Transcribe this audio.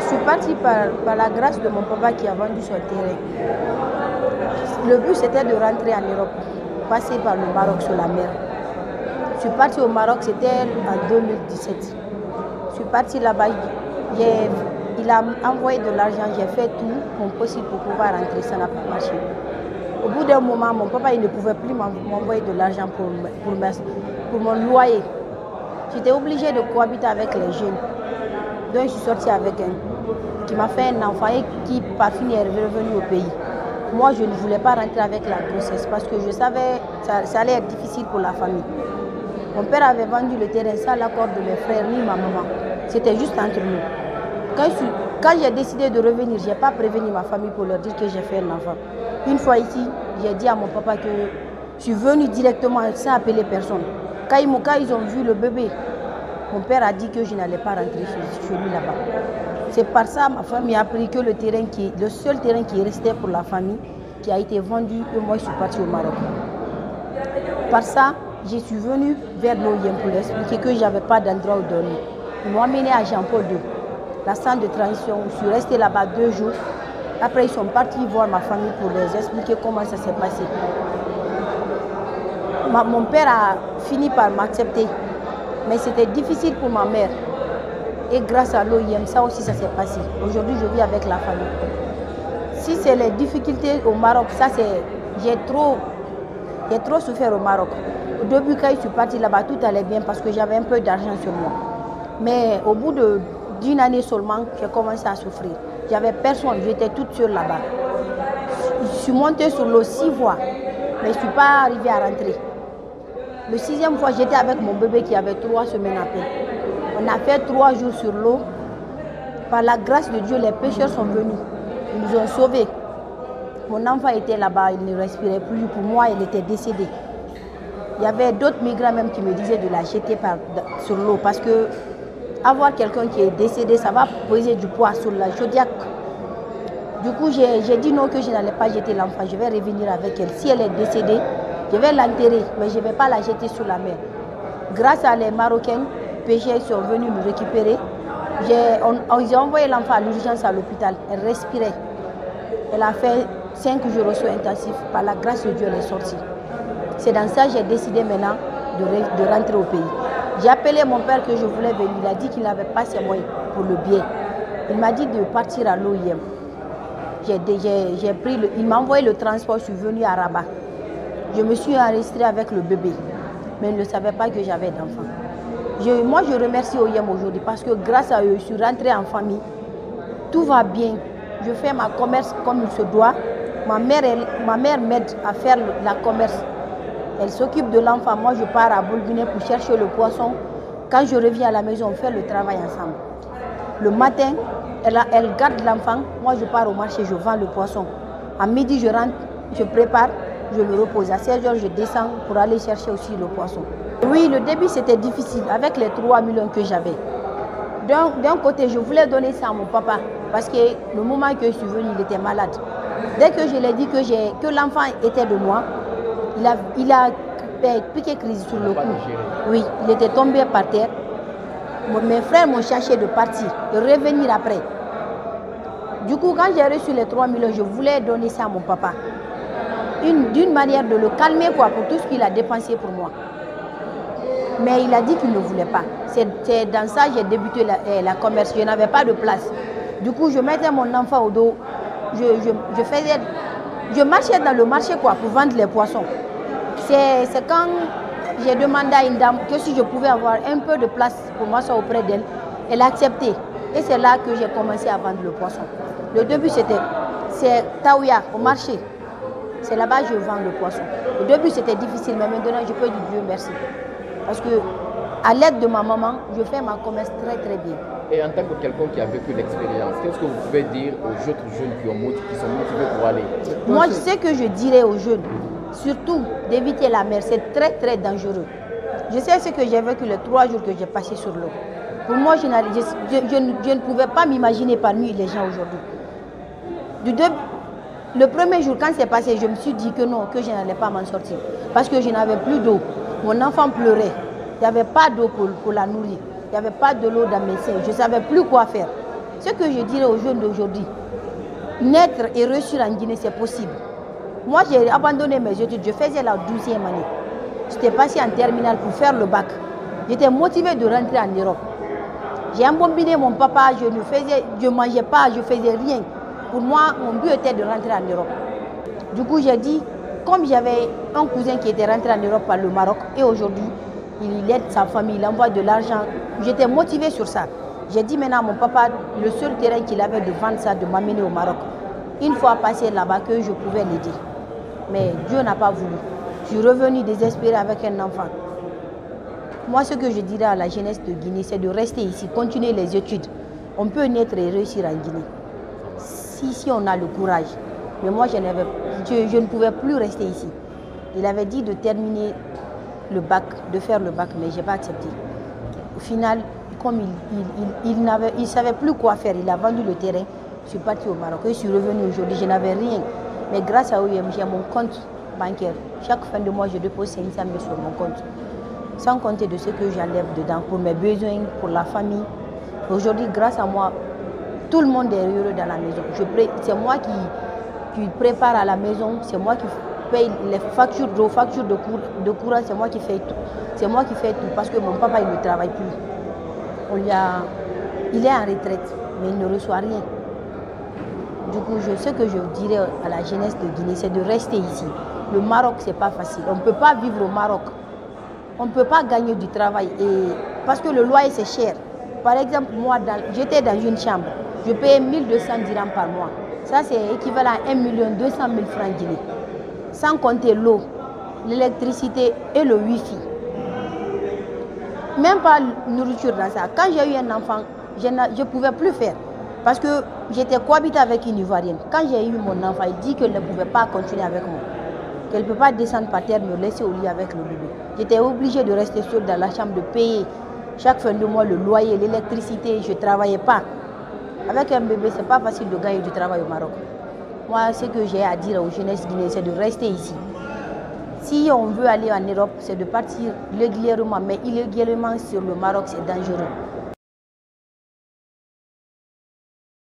suis partie par la grâce de mon papa qui a vendu son terrain. Le but c'était de rentrer en Europe, passer par le Maroc sur la mer. Je suis partie au Maroc, c'était en 2017. Je suis partie là-bas, il a envoyé de l'argent, j'ai fait tout mon possible pour pouvoir rentrer, ça n'a pas marché. Au bout d'un moment, mon papa il ne pouvait plus m'envoyer de l'argent pour mon loyer. J'étais obligée de cohabiter avec les jeunes. Donc je suis sortie avec un qui m'a fait un enfant et qui par fin est revenu au pays. Moi je ne voulais pas rentrer avec la grossesse parce que je savais que ça allait être difficile pour la famille. Mon père avait vendu le terrain sans l'accord de mes frères ni ma maman. C'était juste entre nous. Quand j'ai décidé de revenir, je n'ai pas prévenu ma famille pour leur dire que j'ai fait un enfant. Une fois ici, j'ai dit à mon papa que je suis venue directement sans appeler personne. Quand ils ont vu le bébé, mon père a dit que je n'allais pas rentrer chez lui là-bas. C'est par ça que ma famille a appris que le seul terrain qui restait pour la famille, qui a été vendu, et moi je suis partie au Maroc. Par ça, je suis venue vers l'OIM pour leur expliquer que je n'avais pas d'endroit où dormir. Ils m'ont amené à Jean-Paul II, la centre de transition. Je suis restée là-bas 2 jours. Après, ils sont partis voir ma famille pour leur expliquer comment ça s'est passé. Mon père a fini par m'accepter, mais c'était difficile pour ma mère. Et grâce à l'OIM, ça aussi, ça s'est passé. Aujourd'hui, je vis avec la famille. Si c'est les difficultés au Maroc, ça c'est... J'ai trop souffert au Maroc. Au début, quand je suis partie là-bas, tout allait bien parce que j'avais un peu d'argent sur moi. Mais au bout d'une année seulement, j'ai commencé à souffrir. J'avais personne, j'étais toute seule là-bas. Je suis montée sur l'eau 6 fois, mais je ne suis pas arrivée à rentrer. Le 6e fois, j'étais avec mon bébé qui avait 3 semaines à peine. On a fait 3 jours sur l'eau. Par la grâce de Dieu, les pêcheurs sont venus. Ils nous ont sauvés. Mon enfant était là-bas, il ne respirait plus. Pour moi, il était décédé. Il y avait d'autres migrants même qui me disaient de la jeter sur l'eau parce que avoir quelqu'un qui est décédé, ça va peser du poids sur la chaudiaque. Du coup, j'ai dit non, que je n'allais pas jeter l'enfant. Je vais revenir avec elle. Si elle est décédée, je vais l'enterrer, mais je ne vais pas la jeter sur la mer. Grâce à les Marocains, pêcheurs sont venus nous récupérer. Ils ont envoyé l'enfant à l'urgence à l'hôpital. Elle respirait. Elle a fait 5 jours au soin intensif. Par la grâce de Dieu, elle est sortie. C'est dans ça que j'ai décidé maintenant de rentrer au pays. J'ai appelé mon père que je voulais venir. Il a dit qu'il n'avait pas ses moyens pour le billet. Il m'a dit de partir à l'OIM. Il m'a envoyé le transport, je suis venue à Rabat. Je me suis enregistrée avec le bébé, mais il ne savait pas que j'avais d'enfant. Moi, je remercie OIM aujourd'hui parce que grâce à eux, je suis rentrée en famille. Tout va bien. Je fais ma commerce comme il se doit. Ma mère m'aide à faire la commerce. Elle s'occupe de l'enfant. Moi, je pars à Boulguinet pour chercher le poisson. Quand je reviens à la maison, on fait le travail ensemble. Le matin, elle garde l'enfant. Moi, je pars au marché, je vends le poisson. À midi, je rentre, je prépare, je me repose. À 16h, je descends pour aller chercher aussi le poisson. Oui, le début, c'était difficile avec les 3 millions que j'avais. D'un côté, je voulais donner ça à mon papa parce que le moment que je suis venue, il était malade. Dès que je lui ai dit que l'enfant était de moi, il a piqué crise sur le cou. Oui, il était tombé par terre. Mes frères m'ont cherché de partir, de revenir après. Du coup, quand j'ai reçu les 3 millions, je voulais donner ça à mon papa. D'une manière de le calmer pour tout ce qu'il a dépensé pour moi. Mais il a dit qu'il ne voulait pas. C'est dans ça que j'ai débuté la commerce. Je n'avais pas de place. Du coup, je mettais mon enfant au dos. Je marchais dans le marché pour vendre les poissons. C'est quand j'ai demandé à une dame que si je pouvais avoir un peu de place pour m'asseoir auprès d'elle, elle a accepté. Et c'est là que j'ai commencé à vendre le poisson. Le début, c'est Taouya, au marché. C'est là-bas que je vends le poisson. Au début, c'était difficile, mais maintenant, je peux dire Dieu merci. Parce que, à l'aide de ma maman, je fais ma commerce très très bien. Et en tant que quelqu'un qui a vécu l'expérience, qu'est-ce que vous pouvez dire aux autres jeunes qui sont motivés pour aller? Moi, je sais que je dirais aux jeunes, surtout d'éviter la mer, c'est très très dangereux. Je sais ce que j'ai vécu les 3 jours que j'ai passé sur l'eau. Pour moi, je ne pouvais pas m'imaginer parmi les gens aujourd'hui. Le premier jour, quand c'est passé, je me suis dit que non, que je n'allais pas m'en sortir. Parce que je n'avais plus d'eau. Mon enfant pleurait. Il n'y avait pas d'eau pour la nourrir. Il n'y avait pas de l'eau dans mes seins. Je ne savais plus quoi faire. Ce que je dirais aux jeunes d'aujourd'hui, naître et réussir en Guinée, c'est possible. Moi, j'ai abandonné mes études, je faisais la 12e année. J'étais passé en terminale pour faire le bac. J'étais motivée de rentrer en Europe. J'ai embobiné mon papa, je ne mangeais pas, je ne faisais rien. Pour moi, mon but était de rentrer en Europe. Du coup, j'ai dit, comme j'avais un cousin qui était rentré en Europe par le Maroc, et aujourd'hui, il aide sa famille, il envoie de l'argent. J'étais motivée sur ça. J'ai dit maintenant à mon papa, le seul terrain qu'il avait de vendre ça, de m'amener au Maroc. Une fois passé là-bas, que je pouvais l'aider. Mais Dieu n'a pas voulu. Je suis revenue désespérée avec un enfant. Moi, ce que je dirais à la jeunesse de Guinée, c'est de rester ici, continuer les études. On peut naître et réussir en Guinée. Si on a le courage. Mais moi, je ne pouvais plus rester ici. Il avait dit de terminer le bac, de faire le bac, mais je n'ai pas accepté. Au final, comme il ne savait plus quoi faire, il a vendu le terrain. Je suis partie au Maroc. Je suis revenue aujourd'hui, je n'avais rien. Mais grâce à OIM, j'ai mon compte bancaire. Chaque fin de mois, je dépose 500 000 sur mon compte. Sans compter de ce que j'enlève dedans pour mes besoins, pour la famille. Aujourd'hui, grâce à moi, tout le monde est heureux dans la maison. C'est moi qui prépare à la maison, c'est moi qui paye les factures d'eau, factures de courant, c'est moi qui fais tout. C'est moi qui fais tout parce que mon papa, il ne travaille plus. Il est en retraite, mais il ne reçoit rien. Du coup, ce que je dirais à la jeunesse de Guinée, c'est de rester ici. Le Maroc, ce n'est pas facile. On ne peut pas vivre au Maroc. On ne peut pas gagner du travail parce que le loyer, c'est cher. Par exemple, moi, j'étais dans une chambre. Je payais 1200 dirhams par mois. Ça, c'est équivalent à 1 200 000 francs guinéens. Sans compter l'eau, l'électricité et le wifi. Même pas nourriture dans ça. Quand j'ai eu un enfant, je ne pouvais plus faire. Parce que j'étais cohabitée avec une Ivoirienne. Quand j'ai eu mon enfant, il dit qu'elle ne pouvait pas continuer avec moi. Qu'elle ne peut pas descendre par terre, me laisser au lit avec le bébé. J'étais obligée de rester seule dans la chambre, de payer chaque fin de mois le loyer, l'électricité. Je ne travaillais pas. Avec un bébé, ce n'est pas facile de gagner du travail au Maroc. Moi, ce que j'ai à dire aux jeunesses guinéennes, c'est de rester ici. Si on veut aller en Europe, c'est de partir régulièrement, mais illégalement sur le Maroc, c'est dangereux.